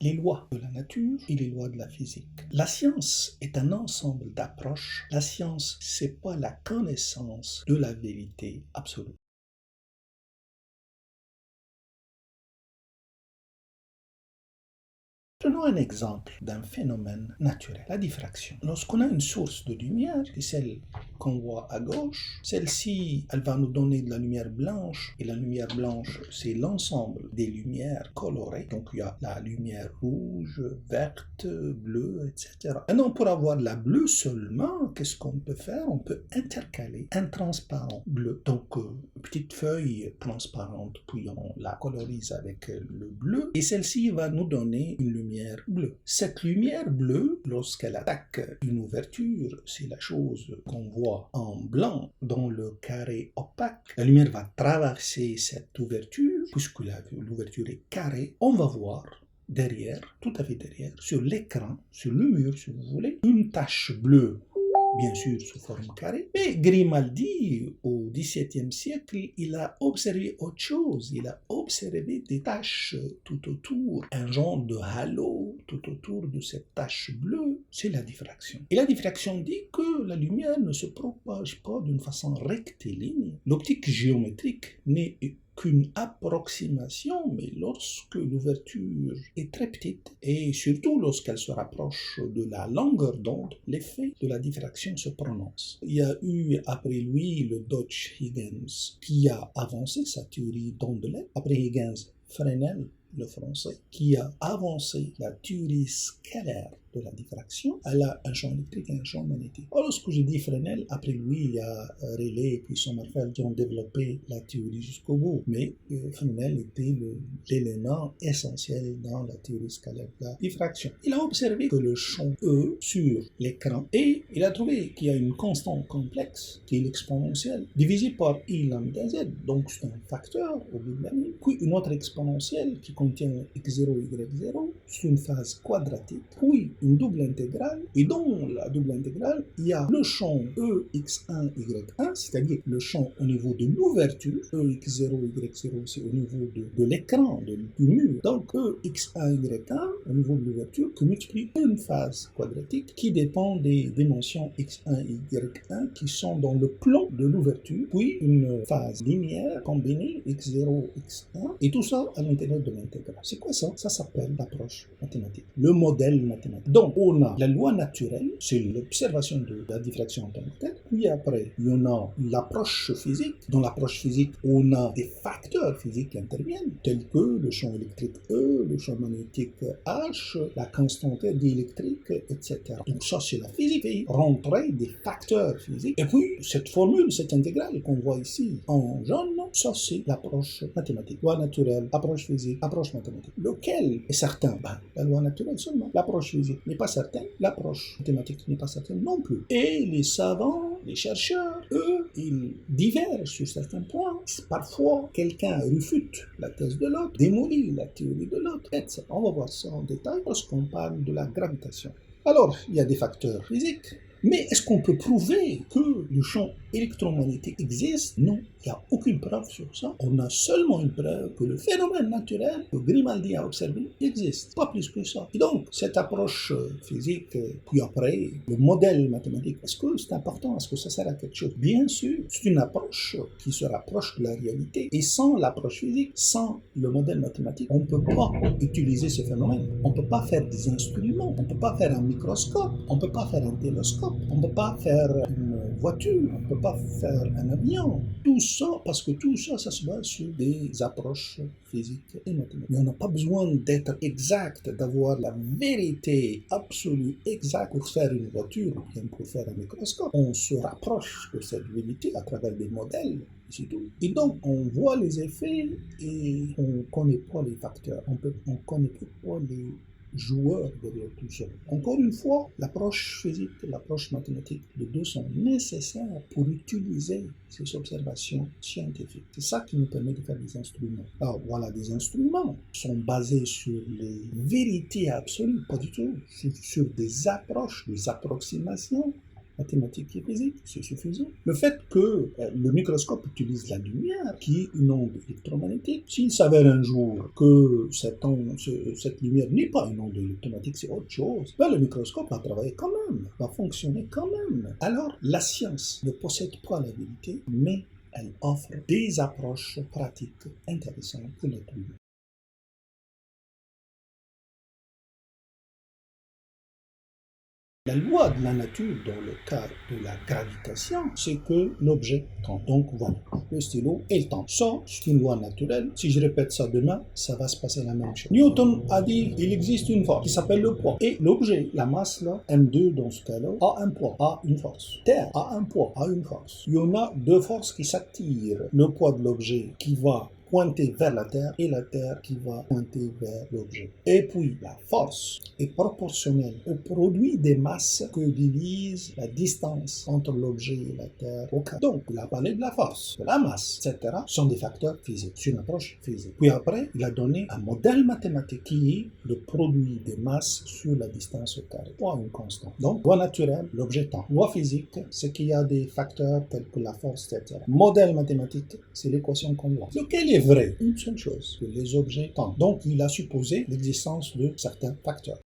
les lois de la nature et les lois de la physique. La science est un ensemble d'approches. La science, c'est pas la connaissance de la vérité absolue. Prenons un exemple d'un phénomène naturel, la diffraction. Lorsqu'on a une source de lumière, c'est celle qu'on voit à gauche, celle-ci, elle va nous donner de la lumière blanche, et la lumière blanche, c'est l'ensemble des lumières colorées. Donc il y a la lumière rouge, verte, bleue, etc. Maintenant, pour avoir la bleue seulement, qu'est-ce qu'on peut faire? On peut intercaler un transparent bleu. Donc, une petite feuille transparente, puis on la colorise avec le bleu, et celle-ci va nous donner une lumière bleue. Cette lumière bleue, lorsqu'elle attaque une ouverture, c'est la chose qu'on voit en blanc dans le carré opaque. La lumière va traverser cette ouverture, puisque l'ouverture est carrée, on va voir derrière, tout à fait derrière, sur l'écran, sur le mur si vous voulez, une tache bleue, bien sûr sous forme carrée. Mais Grimaldi, au XVIIe siècle, il a observé autre chose. Il a observé des taches tout autour, un genre de halo tout autour de cette tache bleue. C'est la diffraction. Et la diffraction dit que la lumière ne se propage pas d'une façon rectiligne. L'optique géométrique n'est qu'une approximation, mais lorsque l'ouverture est très petite, et surtout lorsqu'elle se rapproche de la longueur d'onde, l'effet de la diffraction se prononce. Il y a eu après lui le Deutsch-Huygens qui a avancé sa théorie d'ondelet. Après Huygens, Fresnel, le français, qui a avancé la théorie scalaire de la diffraction. Elle a un champ électrique et un champ magnétique. Alors, lorsque je dis Fresnel, après lui, il y a Rayleigh et puis Sommerfeld qui ont développé la théorie jusqu'au bout. Mais Fresnel était l'élément essentiel dans la théorie scalaire de la diffraction. Il a observé que le champ E sur l'écran, et il a trouvé qu'il y a une constante complexe qui est l'exponentielle, divisée par I lambda Z. Donc, c'est un facteur au bout de la ligne. Puis une autre exponentielle qui contient x0, y0, c'est une phase quadratique. Puis une double intégrale, et dans la double intégrale, il y a le champ EX1, Y1, c'est-à-dire le champ au niveau de l'ouverture, EX0, Y0, c'est au niveau de l'écran, du mur, donc EX1, Y1, au niveau de l'ouverture, qui multiplie une phase quadratique qui dépend des dimensions X1 et Y1 qui sont dans le plan de l'ouverture, puis une phase linéaire combinée X0, X1, et tout ça à l'intérieur de l'intégrale. C'est quoi ça? Ça s'appelle l'approche mathématique, le modèle mathématique. Donc, on a la loi naturelle, c'est l'observation de la diffraction en tant que telle. Puis après, il y en a l'approche physique. Dans l'approche physique, on a des facteurs physiques qui interviennent, tels que le champ électrique E, le champ magnétique H, la constante diélectrique, etc. Donc ça, c'est la physique. Et rentrer des facteurs physiques. Et puis, cette formule, cette intégrale qu'on voit ici en jaune, ça, c'est l'approche mathématique. Loi naturelle, approche physique, approche mathématique. Lequel est certain? La loi naturelle seulement. L'approche physique n'est pas certaine, l'approche mathématique n'est pas certaine non plus. Et les savants, les chercheurs, eux, ils divergent sur certains points. Parfois, quelqu'un réfute la thèse de l'autre, démolit la théorie de l'autre, etc. On va voir ça en détail lorsqu'on parle de la gravitation. Alors, il y a des facteurs physiques, mais est-ce qu'on peut prouver que le champ électromagnétique existe? Non, il n'y a aucune preuve sur ça. On a seulement une preuve que le phénomène naturel que Grimaldi a observé existe, pas plus que ça. Et donc, cette approche physique, puis après, le modèle mathématique, est-ce que c'est important? Est-ce que ça sert à quelque chose? Bien sûr, c'est une approche qui se rapproche de la réalité. Et sans l'approche physique, sans le modèle mathématique, on ne peut pas utiliser ce phénomène. On ne peut pas faire des instruments, on ne peut pas faire un microscope, on ne peut pas faire un télescope, on ne peut pas faire une voiture, on ne peut pas faire un avion. Tout ça, parce que tout ça, ça se base sur des approches physiques et mathématiques. Mais on n'a pas besoin d'être exact, d'avoir la vérité absolue, exacte pour faire une voiture ou bien pour faire un microscope. On se rapproche de cette vérité à travers des modèles. C'est tout. Et donc, on voit les effets et on ne connaît pas les facteurs. On ne connaît pas les joueurs derrière tout ça. Encore une fois, l'approche physique et l'approche mathématique, les deux sont nécessaires pour utiliser ces observations scientifiques. C'est ça qui nous permet de faire des instruments. Alors voilà, des instruments sont basés sur les vérités absolues, pas du tout, sur des approches, des approximations mathématique et physique, c'est suffisant. Le fait que le microscope utilise la lumière, qui est une onde électromagnétique, s'il s'avère un jour que cette lumière n'est pas une onde électromagnétique, c'est autre chose, ben le microscope va travailler quand même, va fonctionner quand même. Alors, la science ne possède pas la vérité, mais elle offre des approches pratiques intéressantes pour l'être humain. La loi de la nature, dans le cas de la gravitation, c'est que l'objet tend. Donc voilà, le stylo et le temps. Ça, c'est une loi naturelle. Si je répète ça demain, ça va se passer la même chose. Newton a dit qu'il existe une force qui s'appelle le poids. Et l'objet, la masse là, M2 dans ce cas-là, a un poids, a une force. Terre a un poids, a une force. Il y en a deux forces qui s'attirent. Le poids de l'objet qui va pointer vers la Terre et la Terre qui va pointer vers l'objet. Et puis, la force est proportionnelle au produit des masses que divise la distance entre l'objet et la Terre au carré. Donc, il a parlé de la force, de la masse, etc. sont des facteurs physiques. C'est une approche physique. Puis après, il a donné un modèle mathématique qui est le produit des masses sur la distance au carré. Pas une constante. Donc, loi naturelle, l'objet temps. Loi physique, c'est qu'il y a des facteurs tels que la force, etc. Modèle mathématique, c'est l'équation qu'on voit. Lequel est vrai, une seule chose, que les objets tendent. Donc, il a supposé l'existence de certains facteurs.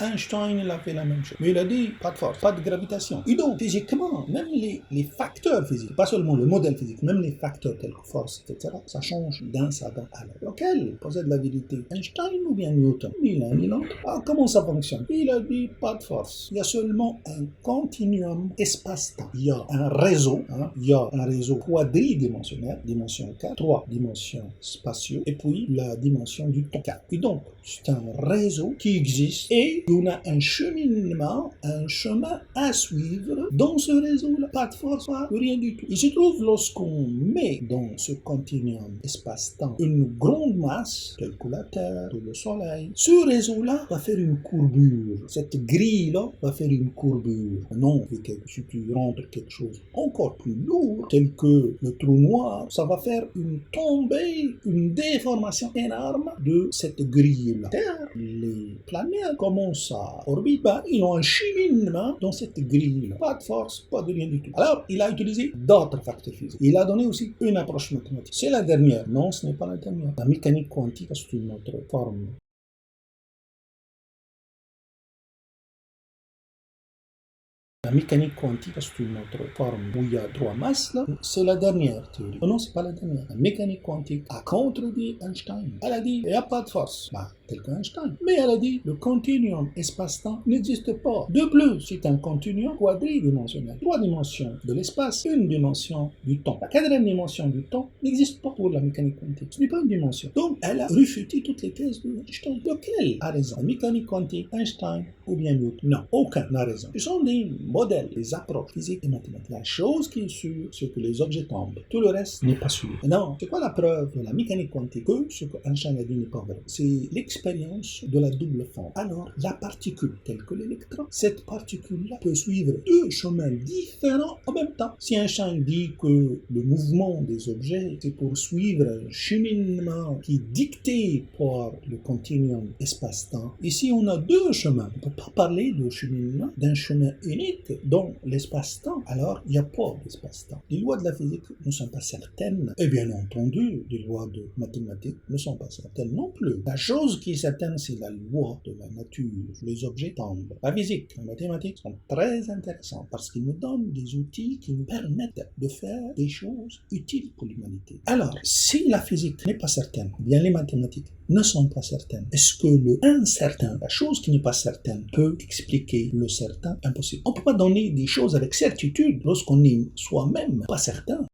Einstein, il a fait la même chose. Mais il a dit, pas de force, pas de gravitation. Et donc, physiquement, même les facteurs physiques, pas seulement le modèle physique, même les facteurs tels que force, etc., ça change d'un savant à l'autre. Lequel possède la vérité, Einstein ou bien Newton? Ni l'un ni l'autre. Alors, comment ça fonctionne? Il a dit, pas de force. Il y a seulement un continuum espace-temps. Il y a un réseau, il y a un réseau quadridimensionnel, dimension 4, 3 dimensions spatiaux, et puis la dimension du temps 4. Et donc, c'est un réseau qui existe et on a un cheminement, un chemin à suivre dans ce réseau-là. Pas de force, pas rien du tout. Il se trouve lorsqu'on met dans ce continuum espace-temps une grande masse, telle que la Terre ou le Soleil, ce réseau-là va faire une courbure. Cette grille-là va faire une courbure. Non, si tu rentres quelque chose encore plus lourd, tel que le trou noir, ça va faire une tombée, une déformation énorme de cette grille-là. Terre, les planètes commencent à orbiter, ils ont un cheminement dans cette grille-là. Pas de force, pas de rien du tout. Alors, il a utilisé d'autres facteurs physiques. Il a donné aussi une approche mathématique. C'est la dernière. Non, ce n'est pas la dernière. La mécanique quantique, c'est une autre forme. La mécanique quantique, c'est une autre forme où il y a trois masses, là. C'est la dernière théorie. Non, c'est pas la dernière. La mécanique quantique a contredit Einstein. Elle a dit, il n'y a pas de force. Tel qu'Einstein. Mais elle a dit, le continuum espace-temps n'existe pas. De plus, c'est un continuum quadridimensionnel. 3 dimensions de l'espace, une dimension du temps. La 4e dimension du temps n'existe pas pour la mécanique quantique. Ce n'est pas une dimension. Donc, elle a refuté toutes les thèses d'Einstein. Lequel a raison? La mécanique quantique, Einstein ou bien Newton? Non, aucun n'a raison. Ce sont des modèles, des approches physiques et mathématiques. La chose qui est sûre, c'est que les objets tombent. Tout le reste n'est pas sûr. Non, c'est quoi la preuve de la mécanique quantique? Que ce que Einstein a dit n'est pas vrai. C'est l'expérience de la double forme. Alors, la particule, telle que l'électron, cette particule-là peut suivre 2 chemins différents en même temps. Si Einstein dit que le mouvement des objets, c'est pour suivre un cheminement qui est dicté par le continuum espace-temps, ici on a 2 chemins. On ne peut pas parler de cheminement d'un chemin unique dans l'espace-temps. Alors, il n'y a pas d'espace-temps. Les lois de la physique ne sont pas certaines. Et bien entendu, les lois de mathématiques ne sont pas certaines non plus. La chose qui est certaine, c'est la loi de la nature. Les objets tombent. La physique, la mathématique sont très intéressantes parce qu'ils nous donnent des outils qui nous permettent de faire des choses utiles pour l'humanité. Alors, si la physique n'est pas certaine, bien les mathématiques ne sont pas certaines, est-ce que le incertain, la chose qui n'est pas certaine, peut expliquer le certain? Impossible. On ne peut pas donner des choses avec certitude lorsqu'on n'est soi-même pas certain.